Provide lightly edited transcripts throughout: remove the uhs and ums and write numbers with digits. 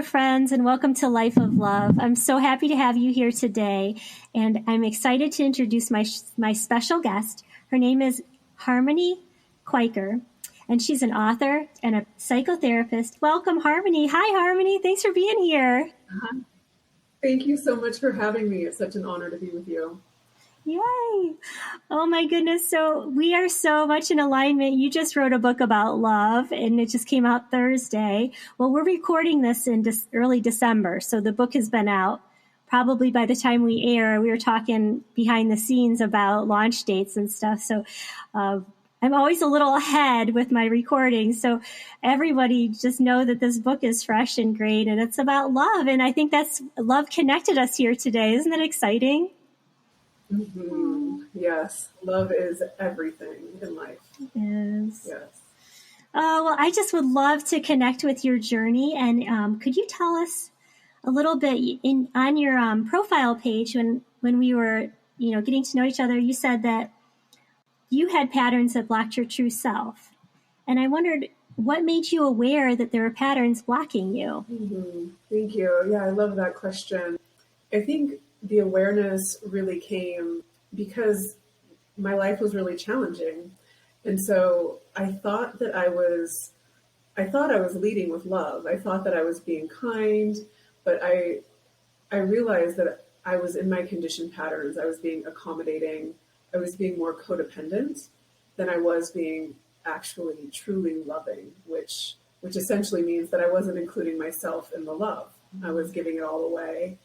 there, friends, and welcome to Life of Love. I'm so happy to have you here today, and I'm excited to introduce my special guest. Her name is Harmony Kwiker, and she's an author and a psychotherapist. Welcome, Harmony. Hi, Harmony. Thanks for being here. Thank you so much for having me. It's such an honor to be with you. Yay! Oh my goodness. So we are so much in alignment. You just wrote a book about love and it just came out Thursday. Well, we're recording this in early December. So the book has been out. Probably by the time we air, we were talking behind the scenes about launch dates and stuff. So I'm always a little ahead with my recording. So everybody just know that this book is fresh and great and it's about love. And I think that's love connected us here today. Isn't that exciting? Mm-hmm. Yes, love is everything in life. It is. Yes. Well, I just would love to connect with your journey. And could you tell us a little bit on your profile page when we were, getting to know each other, you said that you had patterns that blocked your true self. And I wondered what made you aware that there were patterns blocking you? Mm-hmm. Thank you. Yeah, I love that question. I think the awareness really came because my life was really challenging. And so I thought that I was leading with love. I thought that I was being kind, but I realized that I was in my conditioned patterns. I was being accommodating. I was being more codependent than I was being actually truly loving, which essentially means that I wasn't including myself in the love. I was giving it all away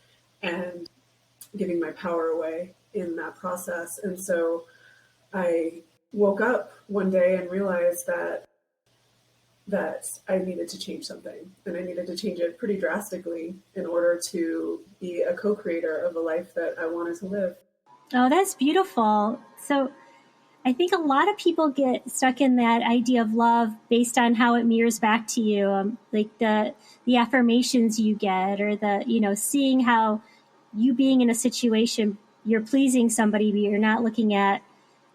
and giving my power away in that process. And so I woke up one day and realized that I needed to change something, and I needed to change it pretty drastically in order to be a co-creator of the life that I wanted to live. Oh, that's beautiful. So I think a lot of people get stuck in that idea of love based on how it mirrors back to you, like the affirmations you get, or seeing how you being in a situation, you're pleasing somebody, but you're not looking at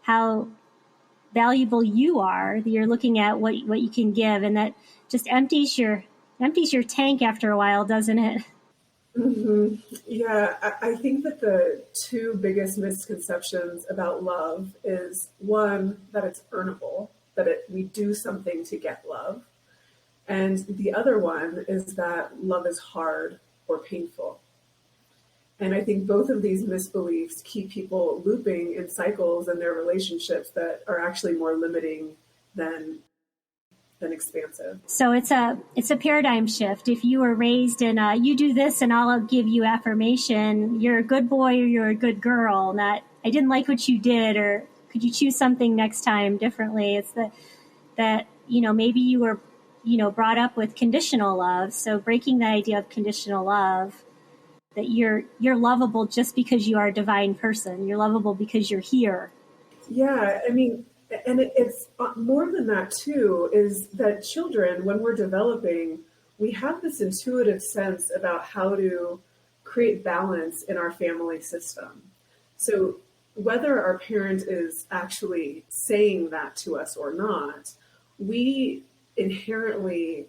how valuable you are. You're looking at what you can give, and that just empties your tank after a while, doesn't it? Mm-hmm. Yeah, I think that the two biggest misconceptions about love is one, that it's earnable, that we do something to get love. And the other one is that love is hard or painful. And I think both of these misbeliefs keep people looping in cycles in their relationships that are actually more limiting than expansive. So it's a paradigm shift. If you were raised in you do this and I'll give you affirmation, you're a good boy or you're a good girl, not I didn't like what you did, or could you choose something next time differently? It's that maybe you were brought up with conditional love. So breaking the idea of conditional love, that you're lovable just because you are a divine person. You're lovable because you're here. Yeah, I mean, and it's more than that too, is that children, when we're developing, we have this intuitive sense about how to create balance in our family system. So whether our parent is actually saying that to us or not, we inherently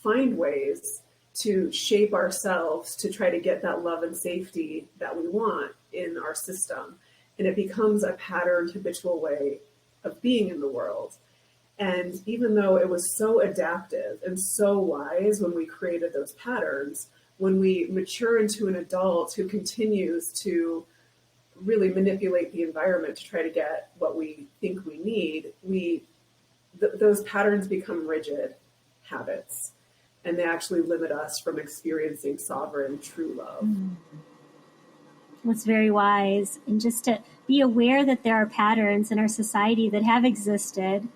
find ways to shape ourselves to try to get that love and safety that we want in our system. And it becomes a patterned, habitual way of being in the world. And even though it was so adaptive and so wise when we created those patterns, when we mature into an adult who continues to really manipulate the environment to try to get what we think we need, those patterns become rigid habits. And they actually limit us from experiencing sovereign, true love. That's very wise. And just to be aware that there are patterns in our society that have existed,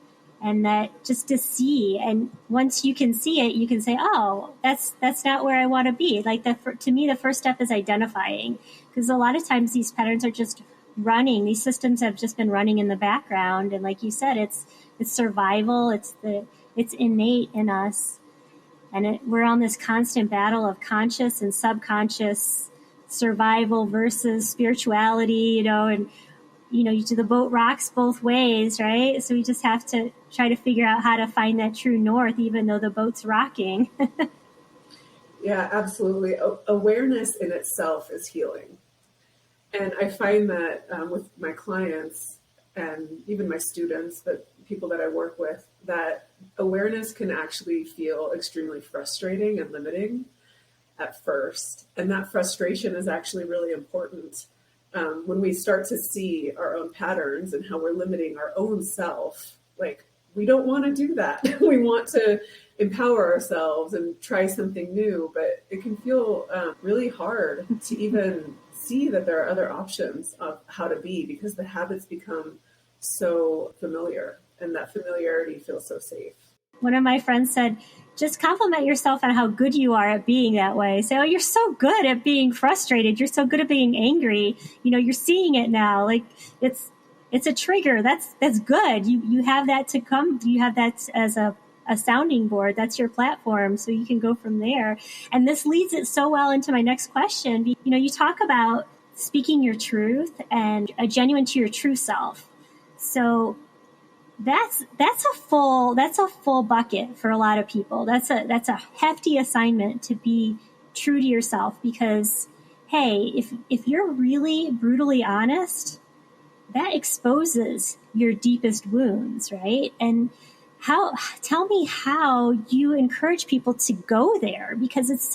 and that just to see. And once you can see it, you can say, oh, that's not where I want to be. Like to me, the first step is identifying, because a lot of times these patterns are just running. These systems have just been running in the background. And like you said, it's survival. It's innate in us. And we're on this constant battle of conscious and subconscious survival versus spirituality, and the boat rocks both ways, right? So we just have to try to figure out how to find that true north, even though the boat's rocking. Yeah, absolutely. Awareness in itself is healing. And I find that with my clients and even my students, but people that I work with, that awareness can actually feel extremely frustrating and limiting at first. And that frustration is actually really important when we start to see our own patterns and how we're limiting our own self. Like, we don't want to do that. We want to empower ourselves and try something new, but it can feel really hard to even see that there are other options of how to be, because the habits become so familiar and that familiarity feels so safe. One of my friends said, just compliment yourself on how good you are at being that way. Say, oh, you're so good at being frustrated. You're so good at being angry. You're seeing it now. Like, it's a trigger. That's good. You have that to come. You have that as a sounding board. That's your platform. So you can go from there. And this leads it so well into my next question. You talk about speaking your truth and a genuine to your true self. So that's a full bucket for a lot of people. That's a hefty assignment to be true to yourself, because hey, if you're really brutally honest, that exposes your deepest wounds, right? And tell me how you encourage people to go there, because it's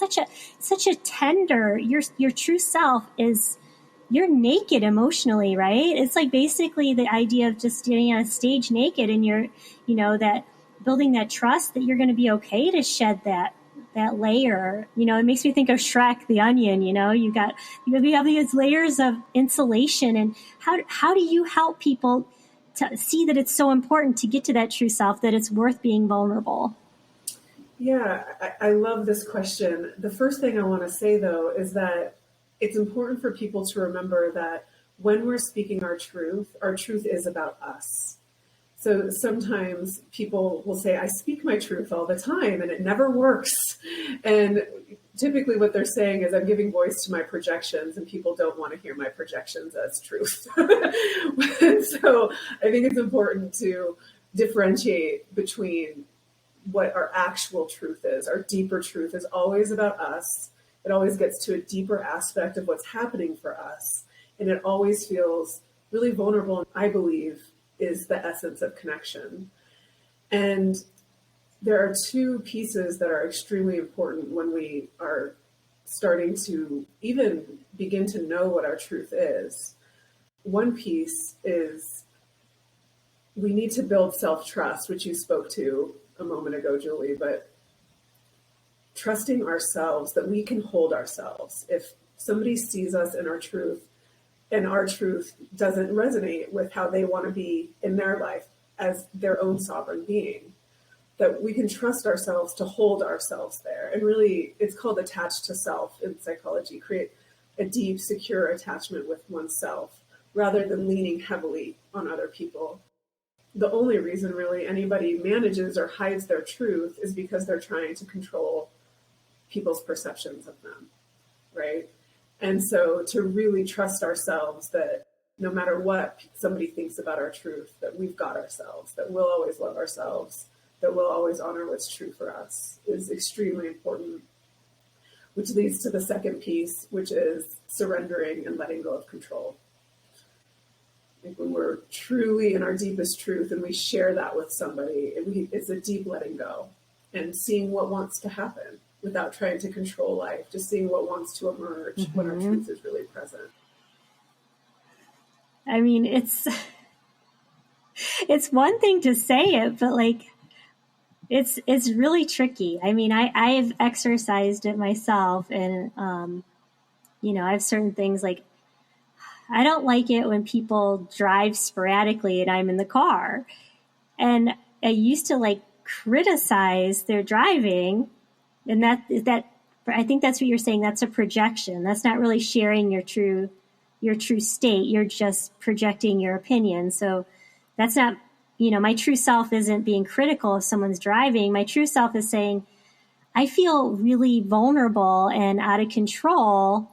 such a tender, your true self is, you're naked emotionally, right? It's like basically the idea of just getting on a stage naked, and you're, that building that trust that you're going to be okay to shed that layer. It makes me think of Shrek, the onion. You have these layers of insulation, and how do you help people to see that it's so important to get to that true self, that it's worth being vulnerable? Yeah, I love this question. The first thing I want to say, though, is that it's important for people to remember that when we're speaking our truth is about us. So sometimes people will say, I speak my truth all the time and it never works. And typically what they're saying is, I'm giving voice to my projections, and people don't want to hear my projections as truth. So I think it's important to differentiate between what our actual truth is. Our deeper truth is always about us. It always gets to a deeper aspect of what's happening for us. And it always feels really vulnerable, I believe, is the essence of connection. And there are two pieces that are extremely important when we are starting to even begin to know what our truth is. One piece is we need to build self-trust, which you spoke to a moment ago, Julie, but trusting ourselves that we can hold ourselves. If somebody sees us in our truth and our truth doesn't resonate with how they want to be in their life as their own sovereign being, that we can trust ourselves to hold ourselves there. And really, it's called attached to self in psychology, create a deep, secure attachment with oneself rather than leaning heavily on other people. The only reason really anybody manages or hides their truth is because they're trying to control people's perceptions of them, right? And so to really trust ourselves that no matter what somebody thinks about our truth, that we've got ourselves, that we'll always love ourselves, that we'll always honor what's true for us, is extremely important. Which leads to the second piece, which is surrendering and letting go of control. Like when we're truly in our deepest truth and we share that with somebody, it's a deep letting go and seeing what wants to happen without trying to control life, just seeing what wants to emerge when our truth is really present. I mean, it's one thing to say it, but like, it's really tricky. I mean, I've exercised it myself, and I have certain things like, I don't like it when people drive sporadically and I'm in the car. And I used to like criticize their driving, and that I think that's what you're saying. That's a projection. That's not really sharing your true state. You're just projecting your opinion. So that's not, my true self isn't being critical of someone's driving. My true self is saying, I feel really vulnerable and out of control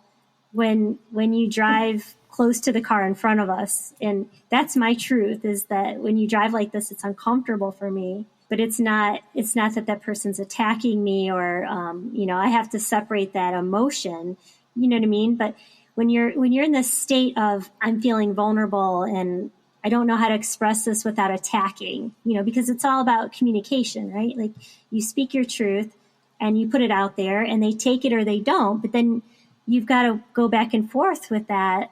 when you drive close to the car in front of us. And that's my truth, is that when you drive like this, it's uncomfortable for me. but it's not that person's attacking me or, I have to separate that emotion, you know what I mean? But when you're in this state of, I'm feeling vulnerable and I don't know how to express this without attacking, because it's all about communication, right? Like you speak your truth and you put it out there and they take it or they don't, but then you've got to go back and forth with that,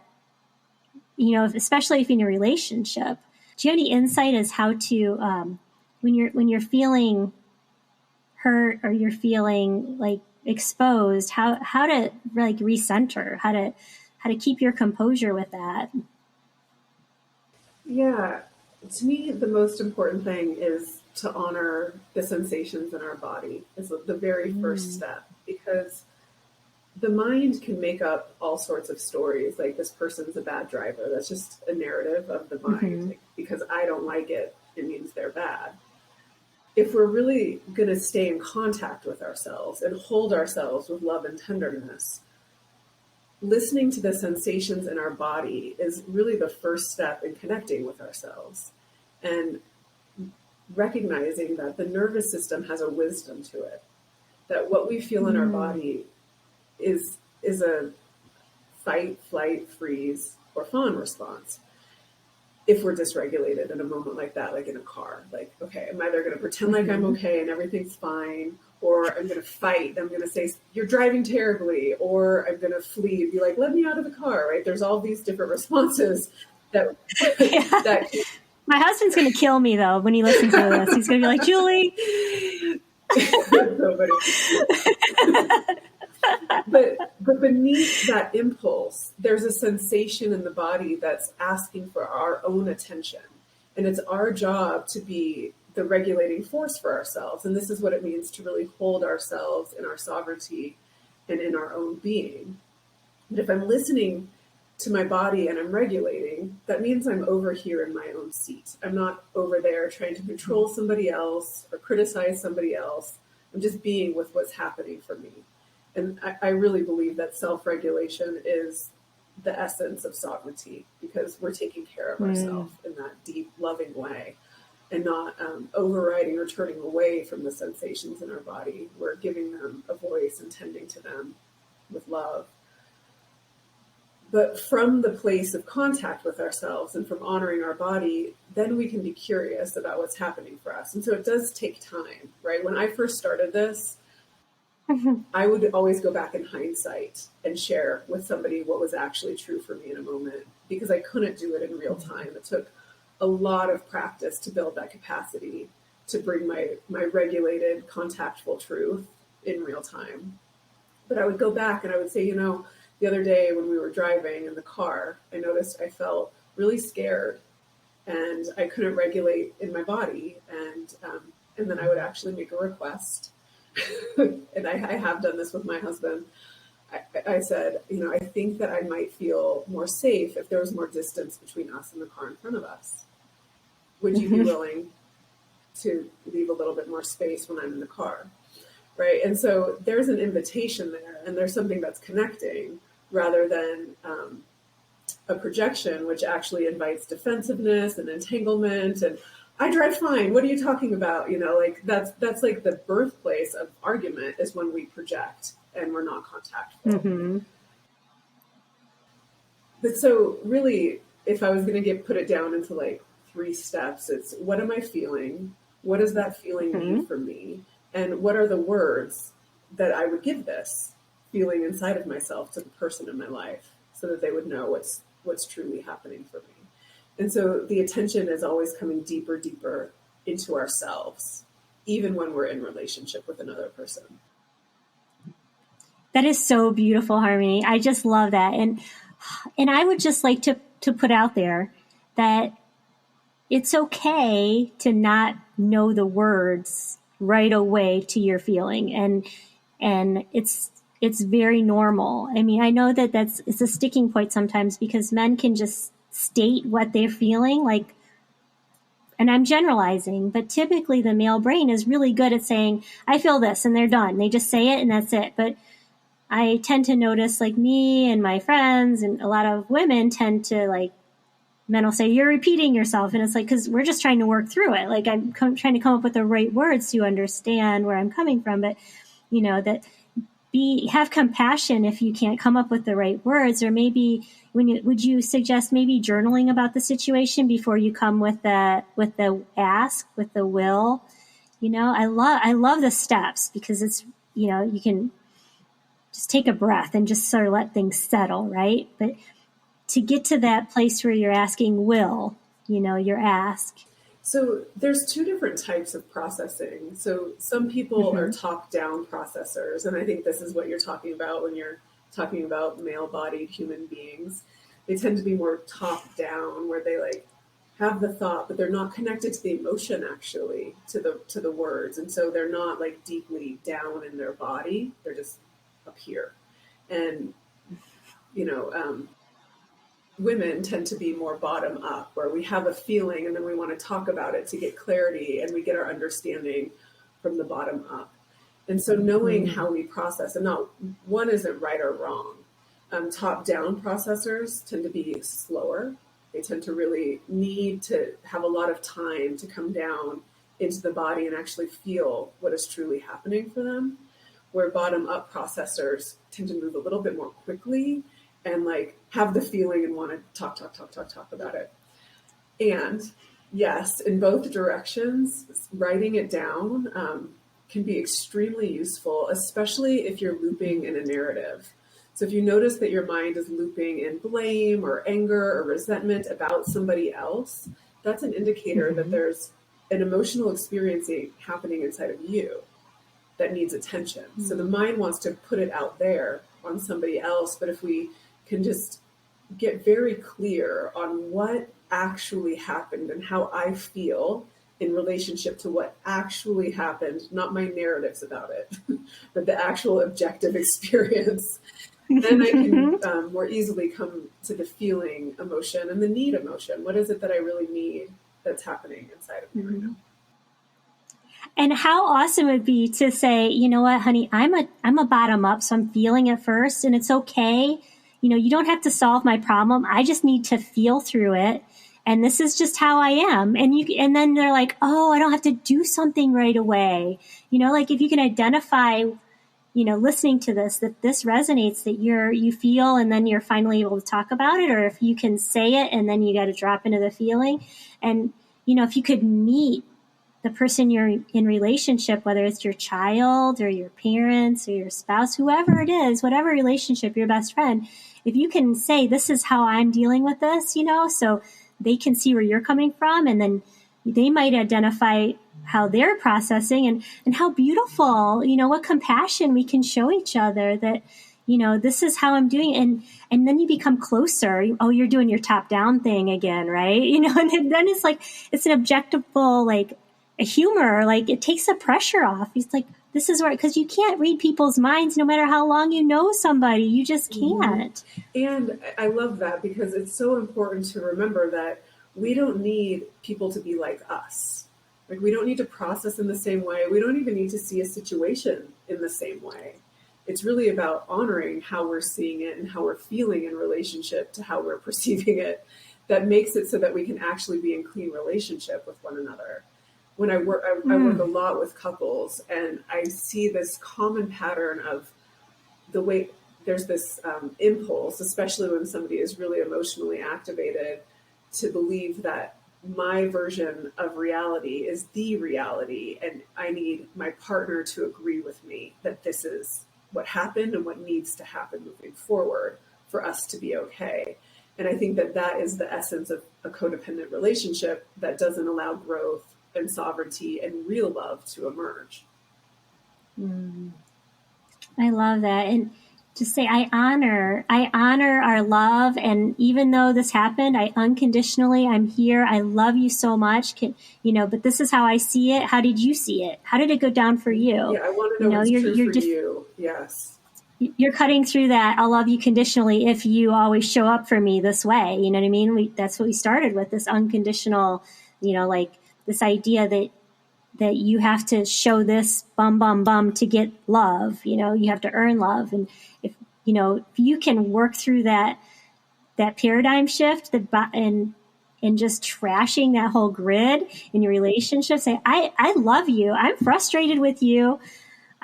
especially if you're in a relationship. Do you have any insight as how to, when you're feeling hurt or you're feeling like exposed, how to like recenter, how to keep your composure with that? Yeah, to me, the most important thing is to honor the sensations in our body is the very first step, because the mind can make up all sorts of stories, like this person's a bad driver. That's just a narrative of the mind. Like, because I don't like it, it means they're bad. If we're really going to stay in contact with ourselves and hold ourselves with love and tenderness, listening to the sensations in our body is really the first step in connecting with ourselves and recognizing that the nervous system has a wisdom to it, that what we feel in our body is a fight, flight, freeze, or fawn response. If we're dysregulated in a moment like that, like in a car, like, okay, I'm either going to pretend like I'm okay and everything's fine, or I'm going to fight. I'm going to say, you're driving terribly, or I'm going to flee and be like, let me out of the car, right? There's all these different responses that, that my husband's going to kill me though when he listens to this. He's going to be like, Julie. But beneath that impulse, there's a sensation in the body that's asking for our own attention. And it's our job to be the regulating force for ourselves. And this is what it means to really hold ourselves in our sovereignty and in our own being. And if I'm listening to my body and I'm regulating, that means I'm over here in my own seat. I'm not over there trying to control somebody else or criticize somebody else. I'm just being with what's happening for me. And I really believe that self-regulation is the essence of sovereignty, because we're taking care of ourselves in that deep, loving way and not overriding or turning away from the sensations in our body. We're giving them a voice and tending to them with love. But from the place of contact with ourselves and from honoring our body, then we can be curious about what's happening for us. And so it does take time, right? When I first started this, I would always go back in hindsight and share with somebody what was actually true for me in a moment, because I couldn't do it in real time. It took a lot of practice to build that capacity to bring my regulated, contactful truth in real time. But I would go back and I would say, the other day when we were driving in the car, I noticed I felt really scared and I couldn't regulate in my body. And then I would actually make a request. And I have done this with my husband. I said, I think that I might feel more safe if there was more distance between us and the car in front of us. Would you be willing to leave a little bit more space when I'm in the car? Right. And so there's an invitation there, and there's something that's connecting rather than a projection, which actually invites defensiveness and entanglement. And I drive fine. What are you talking about? Like that's like the birthplace of argument, is when we project and we're not contactful. But so really, if I was going to put it down into like 3 steps, it's, what am I feeling? What does that feeling mean for me? And what are the words that I would give this feeling inside of myself to the person in my life, so that they would know what's truly happening for me. And so the attention is always coming deeper, deeper into ourselves, even when we're in relationship with another person. That is so beautiful, Harmony. I just love that. And I would just like to put out there that it's okay to not know the words right away to your feeling. And it's very normal. I mean, I know that it's a sticking point sometimes, because men can just state what they're feeling, like, and I'm generalizing, but typically the male brain is really good at saying, I feel this, and they're done. They just say it and that's it. But I tend to notice, like, me and my friends and a lot of women tend to like men will say, you're repeating yourself. And it's like, because we're just trying to work through it. Like I'm trying to come up with the right words to understand where I'm coming from. But, that have compassion if you can't come up with the right words, or maybe would you suggest maybe journaling about the situation before you come with the ask, with the will? I love the steps, because it's, you can just take a breath and just sort of let things settle, right? But to get to that place where you're asking will, your ask. So there's two different types of processing. So some people are top-down processors, and I think this is what you're talking about when you're talking about male-bodied human beings. They tend to be more top-down, where they like have the thought, but they're not connected to the emotion, actually, to the words, and so they're not like deeply down in their body. They're just up here, and women tend to be more bottom up, where we have a feeling and then we want to talk about it to get clarity, and we get our understanding from the bottom up. And so knowing how we process, and not one isn't right or wrong. Top down processors tend to be slower. They tend to really need to have a lot of time to come down into the body and actually feel what is truly happening for them, where bottom up processors tend to move a little bit more quickly and like have the feeling and want to talk about it. And yes, in both directions, writing it down can be extremely useful, especially if you're looping in a narrative. So if you notice that your mind is looping in blame or anger or resentment about somebody else, that's an indicator that there's an emotional experience happening inside of you that needs attention. So the mind wants to put it out there on somebody else, but if we can just get very clear on what actually happened and how I feel in relationship to what actually happened, not my narratives about it, but the actual objective experience, then I can more easily come to the feeling emotion and the need emotion. What is it that I really need that's happening inside of me right now? And how awesome it would be to say, you know what, honey, I'm a bottom up, so I'm feeling it first, and it's okay. You don't have to solve my problem. I just need to feel through it. And this is just how I am. And then they're like, oh, I don't have to do something right away. Like if you can identify, listening to this, that this resonates, that you feel, and then you're finally able to talk about it, or if you can say it and then you got to drop into the feeling. And, if you could meet the person you're in relationship, whether it's your child or your parents or your spouse, whoever it is, whatever relationship, your best friend, if you can say, this is how I'm dealing with this, so they can see where you're coming from, and then they might identify how they're processing and how beautiful, what compassion we can show each other, that, this is how I'm doing. And then you become closer. Oh, you're doing your top down thing again, right? And then it's like, it's an objectable, like, a humor, like it takes the pressure off. It's like, this is where, because you can't read people's minds no matter how long you know somebody. You just can't. And I love that, because it's so important to remember that we don't need people to be like us. Like, we don't need to process in the same way. We don't even need to see a situation in the same way. It's really about honoring how we're seeing it and how we're feeling in relationship to how we're perceiving it. That makes it so that we can actually be in clean relationship with one another. When I work a lot with couples, and I see this common pattern of the way there's this impulse, especially when somebody is really emotionally activated, to believe that my version of reality is the reality, and I need my partner to agree with me that this is what happened and what needs to happen moving forward for us to be okay. And I think that is the essence of a codependent relationship that doesn't allow growth and sovereignty and real love to emerge. I love that. And just say, I honor our love. And even though this happened, I'm here. I love you so much. But this is how I see it. How did you see it? How did it go down for you? Yeah, I want to know what's true for you. Yes. You're cutting through that. I'll love you conditionally if you always show up for me this way. You know what I mean? That's what we started with, this unconditional, like this idea that you have to show this bum to get love. You have to earn love. And if you can work through that paradigm shift, and and just trashing that whole grid in your relationship. Say, I love you. I'm frustrated with you.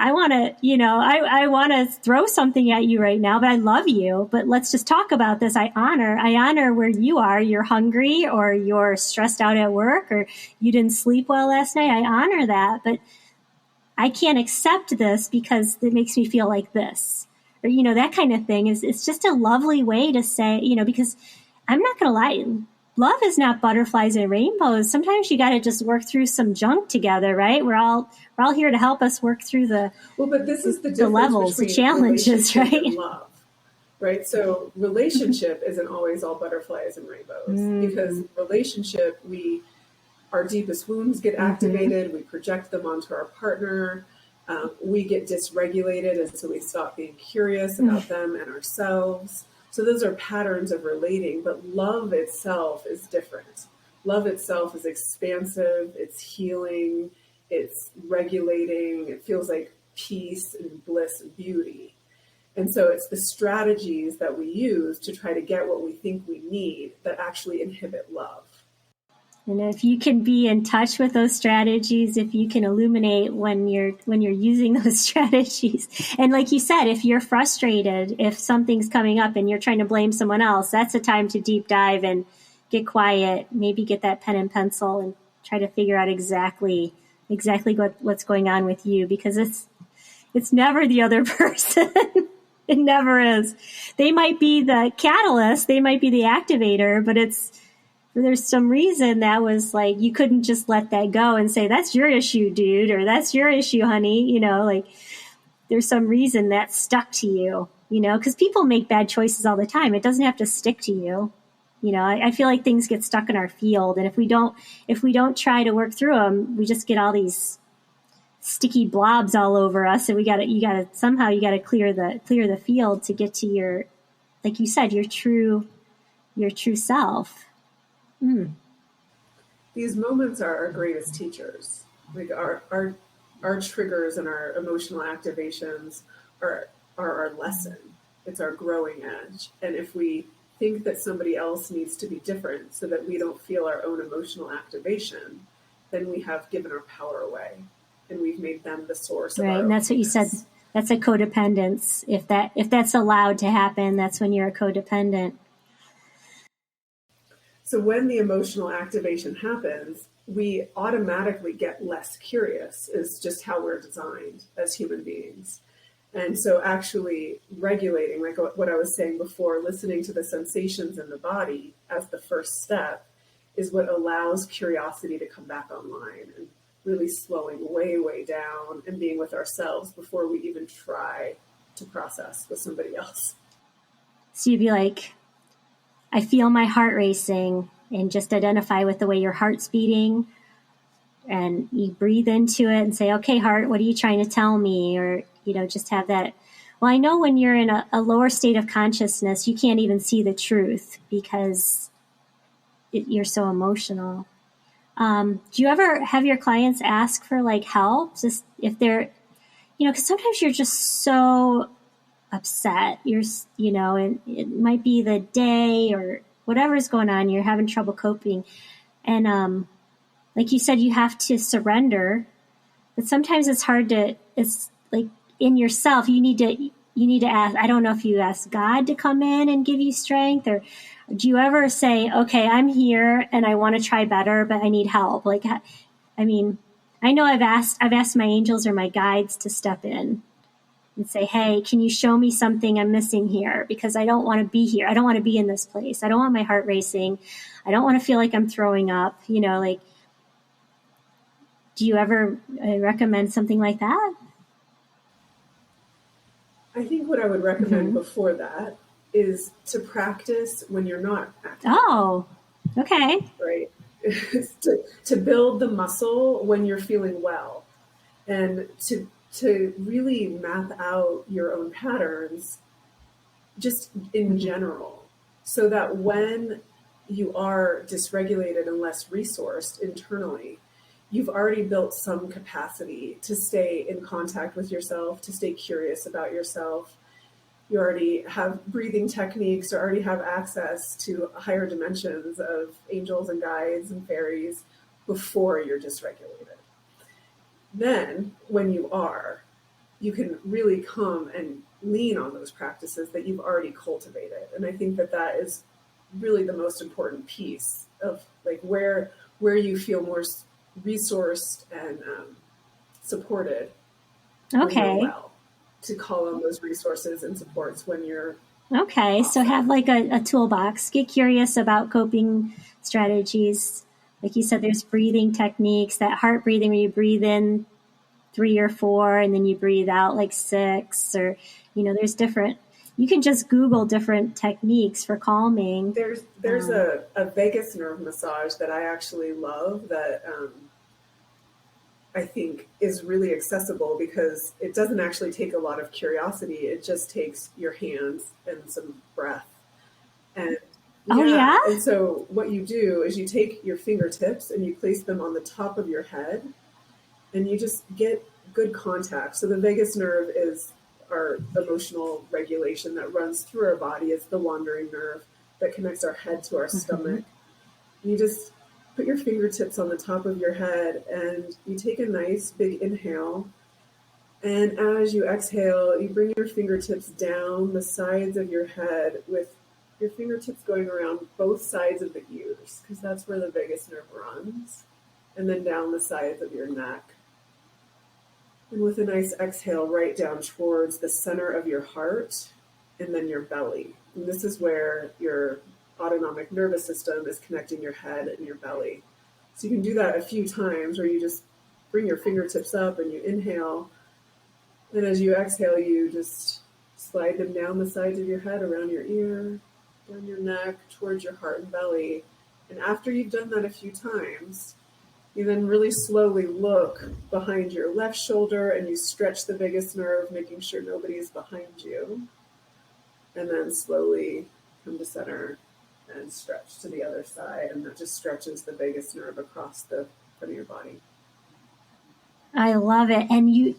I want to, I want to throw something at you right now, but I love you. But let's just talk about this. I honor where you are. You're hungry, or you're stressed out at work, or you didn't sleep well last night. I honor that, but I can't accept this because it makes me feel like this, or, that kind of thing it's just a lovely way to say, because I'm not going to lie. Love is not butterflies and rainbows. Sometimes you got to just work through some junk together, right? We're all here to help us work through but this is the levels, the challenges, right? And love, right? So relationship isn't always all butterflies and rainbows, because relationship, our deepest wounds get activated. We project them onto our partner. We get dysregulated, and so we stop being curious about them and ourselves. So those are patterns of relating, but love itself is different. Love itself is expansive, it's healing, it's regulating, it feels like peace and bliss and beauty. And so it's the strategies that we use to try to get what we think we need that actually inhibit love. And if you can be in touch with those strategies, if you can illuminate when you're using those strategies, and like you said, if you're frustrated, if something's coming up and you're trying to blame someone else, that's a time to deep dive and get quiet. Maybe get that pen and pencil and try to figure out exactly what's going on with you, because it's never the other person. It never is. They might be the catalyst, they might be the activator, but there's some reason that was like, you couldn't just let that go and say, that's your issue, dude, or that's your issue, honey. Like there's some reason that stuck to you, because people make bad choices all the time. It doesn't have to stick to you. I feel like things get stuck in our field. And if we don't try to work through them, we just get all these sticky blobs all over us. And you gotta clear the field to get to your, like you said, your true self. These moments are our greatest teachers. Like our triggers and our emotional activations are our lesson. It's our growing edge. And if we think that somebody else needs to be different so that we don't feel our own emotional activation, then we have given our power away, and we've made them the source of our own. And that's what you said. That's a codependence. If that's allowed to happen, that's when you're a codependent. So when the emotional activation happens, we automatically get less curious. Is just how we're designed as human beings. And so actually regulating, like what I was saying before, listening to the sensations in the body as the first step is what allows curiosity to come back online, and really slowing way, way down and being with ourselves before we even try to process with somebody else. So you'd be like, I feel my heart racing, and just identify with the way your heart's beating, and you breathe into it and say, okay, heart, what are you trying to tell me? Or, just have that. Well, I know when you're in a lower state of consciousness, you can't even see the truth because you're so emotional. Do you ever have your clients ask for like help? Just if they're, because sometimes you're just so upset, and it might be the day or whatever's going on, you're having trouble coping. And, like you said, you have to surrender, but sometimes it's hard it's like in yourself, you need to ask, I don't know if you ask God to come in and give you strength, or do you ever say, okay, I'm here and I want to try better, but I need help? Like, I know I've asked my angels or my guides to step in and say, hey, can you show me something I'm missing here? Because I don't want to be here. I don't want to be in this place. I don't want my heart racing. I don't want to feel like I'm throwing up, like, do you ever recommend something like that? I think what I would recommend before that is to practice when you're not active. Oh, okay. Right. to build the muscle when you're feeling well, and to really map out your own patterns just in general, so that when you are dysregulated and less resourced internally, you've already built some capacity to stay in contact with yourself, to stay curious about yourself, You already have breathing techniques, or already have access to higher dimensions of angels and guides and fairies before you're dysregulated. Then, when you are, you can really come and lean on those practices that you've already cultivated. And I think that that is really the most important piece of like where you feel more resourced and supported when you're Okay. well, to call on those resources and supports when you're Okay. So awesome. have like a toolbox. Get curious about coping strategies. Like you said, there's breathing techniques, that heart breathing where you breathe in 3 or 4 and then you breathe out like 6, or, there's different, you can just Google different techniques for calming. There's a vagus nerve massage that I actually love that I think is really accessible because it doesn't actually take a lot of curiosity. It just takes your hands and some breath. And Oh, yeah? And so what you do is you take your fingertips and you place them on the top of your head and you just get good contact. So the vagus nerve is our emotional regulation that runs through our body. It's the wandering nerve that connects our head to our stomach. You just put your fingertips on the top of your head and you take a nice big inhale. And as you exhale, you bring your fingertips down the sides of your head with your fingertips going around both sides of the ears, because that's where the vagus nerve runs, and then down the sides of your neck. And with a nice exhale, right down towards the center of your heart and then your belly. And this is where your autonomic nervous system is connecting your head and your belly. So you can do that a few times where you just bring your fingertips up and you inhale. And as you exhale, you just slide them down the sides of your head, around your ear, down your neck, towards your heart and belly. And after you've done that a few times, you then really slowly look behind your left shoulder and you stretch the vagus nerve, making sure nobody is behind you. And then slowly come to center and stretch to the other side. And that just stretches the vagus nerve across the front of your body. I love it. And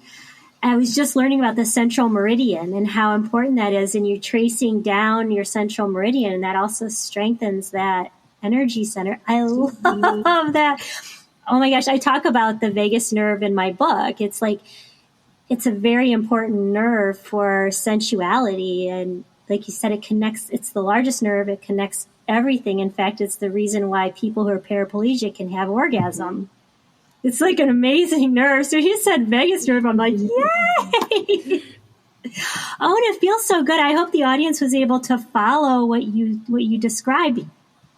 I was just learning about the central meridian and how important that is. And you're tracing down your central meridian, and that also strengthens that energy center. I love that. Oh my gosh, I talk about the vagus nerve in my book. It's like, it's a very important nerve for sensuality. And like you said, it's the largest nerve. It connects everything. In fact, it's the reason why people who are paraplegic can have orgasm. It's like an amazing nerve. So you said vagus nerve. I'm like, yay! Oh, and it feels so good. I hope the audience was able to follow what you described,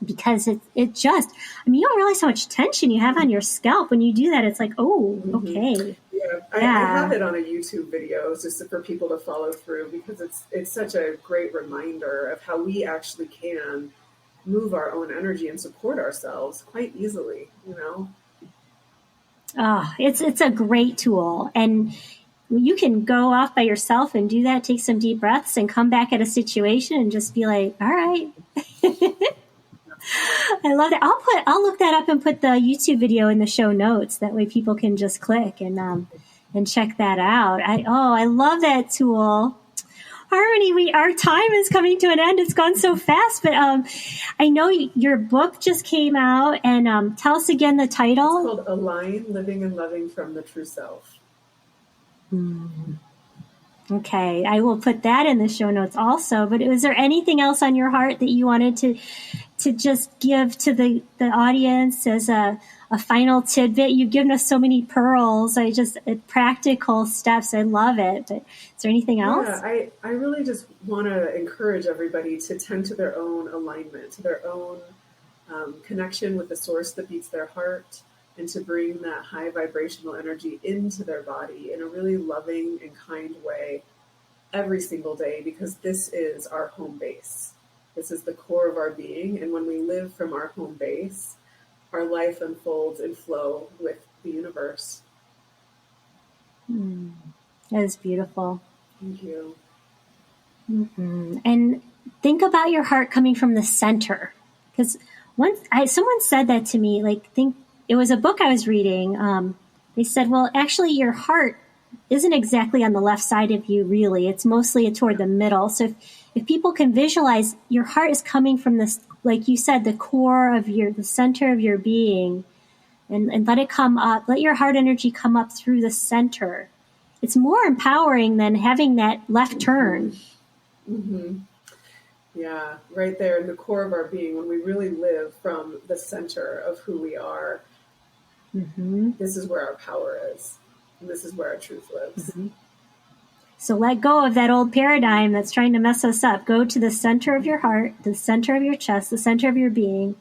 because it just, you don't realize how much tension you have on your scalp when you do that. It's like, oh, okay. Yeah, I have it on a YouTube video just for people to follow through, because it's such a great reminder of how we actually can move our own energy and support ourselves quite easily, Oh, it's a great tool. And you can go off by yourself and do that, take some deep breaths and come back at a situation and just be like, all right. I love that. I'll look that up and put the YouTube video in the show notes. That way people can just click and check that out. I love that tool. Harmony, our time is coming to an end. It's gone so fast, but I know your book just came out, and tell us again the title. It's called Align, Living and Loving from the True Self. Okay, I will put that in the show notes also. But was there anything else on your heart that you wanted to just give to the audience as a final tidbit? You've given us so many pearls. Practical steps. I love it. But is there anything else? Yeah, I really just want to encourage everybody to tend to their own alignment, to their own connection with the source that beats their heart, and to bring that high vibrational energy into their body in a really loving and kind way every single day, because this is our home base. This is the core of our being. And when we live from our home base, our life unfolds in flow with the universe. That is beautiful. Thank you. And think about your heart coming from the center. Because someone said that to me, it was a book I was reading. They said, well, actually your heart isn't exactly on the left side of you, really. It's mostly toward the middle. So if people can visualize, your heart is coming from this, like you said, the core of the center of your being, and let it come up. Let your heart energy come up through the center. It's more empowering than having that left turn. Mm-hmm. Yeah, right there in the core of our being, when we really live from the center of who we are, this is where our power is. And this is where our truth lives. So let go of that old paradigm that's trying to mess us up. Go to the center of your heart, the center of your chest, the center of your being.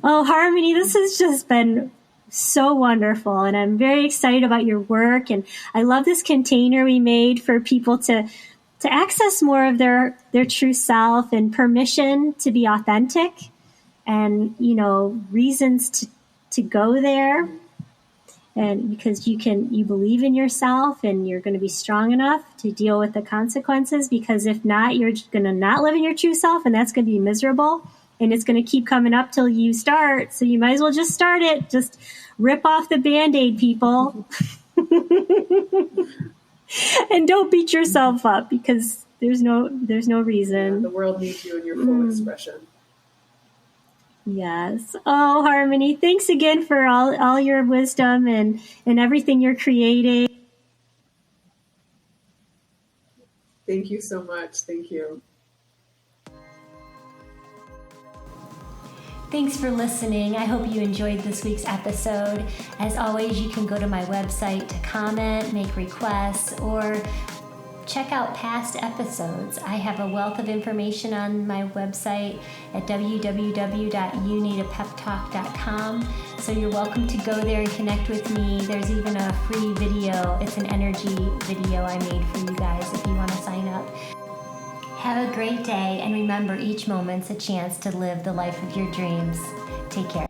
Oh, Harmony, this has just been so wonderful. And I'm very excited about your work. And I love this container we made for people to access more of their true self, and permission to be authentic, and, reasons to go there. And because you believe in yourself, and you're going to be strong enough to deal with the consequences, because if not, you're going to not live in your true self, and that's going to be miserable, and it's going to keep coming up till you start. So you might as well just start it. Just rip off the Band-Aid, people. And don't beat yourself up, because there's no reason. Yeah, the world needs you in your full expression. Yes. Oh, Harmony, thanks again for all your wisdom and everything you're creating. Thank you so much. Thank you. Thanks for listening. I hope you enjoyed this week's episode. As always, you can go to my website to comment, make requests, or check out past episodes. I have a wealth of information on my website at www.youneedapeptalk.com. So you're welcome to go there and connect with me. There's even a free video. It's an energy video I made for you guys if you want to sign up. Have a great day, and remember, each moment's a chance to live the life of your dreams. Take care.